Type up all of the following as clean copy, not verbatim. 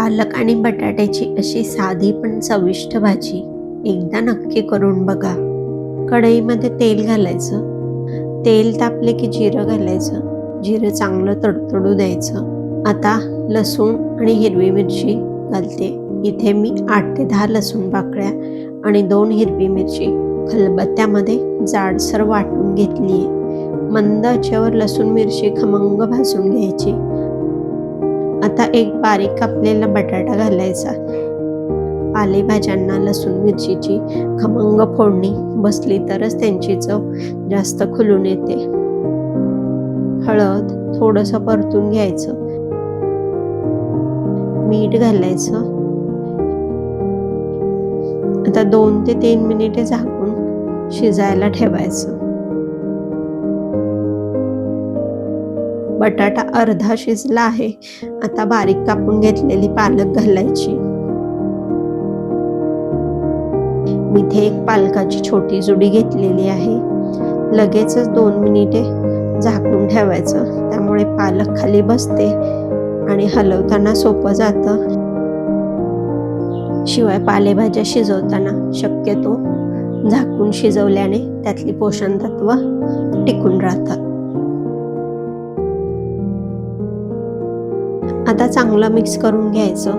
पालक आणि बटाट्याची अशी साधी पण चविष्ट भाजी एकदा नक्की करून बघा. कढईमध्ये तेल घालायचं. तेल तापले की जिरं घालायचं. जिरं चांगलं तडतडू द्यायचं. आता लसूण आणि हिरवी मिरची घालते. इथे मी 8 ते 10 लसूण पाकळ्या आणि 2 हिरवी मिरची खलबत्त्यामध्ये जाडसर वाटून घेतली आहे. मंद आचेवर लसूण मिरची खमंग भाजून घ्यायची. आता एक बारीक कापलेला बटाटा घालायचा. पालेभाज्यांना लसूण मिरचीची खमंग फोडणी बसली तरच त्यांची चव जास्त खुलून येते. हळद थोडंसं परतून घ्यायचं. मीठ घालायचं. आता 2 ते 3 मिनिटे झाकून शिजायला ठेवायचं. बटाटा अर्धा शिजला आहे. आता बारीक कापून घेतलेली पालक घालायची. इथे एक पालकाची छोटी जुडी घेतलेली आहे. लगेचच 2 मिनिटे झाकून ठेवायचं. त्यामुळे पालक खाली बसते आणि हलवताना सोपं जातं. शिवाय पालेभाज्या शिजवताना शक्यतो झाकून शिजवल्याने त्यातली पोषण तत्व टिकून राहतात. आता चांगलं मिक्स करून घ्यायचं.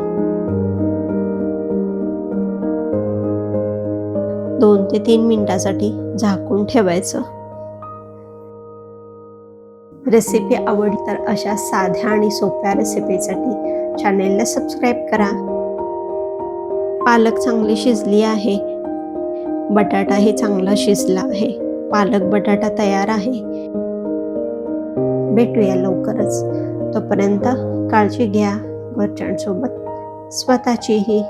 2 ते 3 मिनिटासाठी झाकून ठेवायचं. रेसिपी आवडली तर अशा साध्या आणि सोप्या रेसिपीसाठी चॅनेलला सबस्क्राईब करा. पालक चांगली शिजली आहे. बटाटाही चांगला शिजला आहे. पालक बटाटा तयार आहे. भेटूया लवकरच. तोपर्यंत काळजी घ्या. घरच्यांसोबत स्वतःचीही.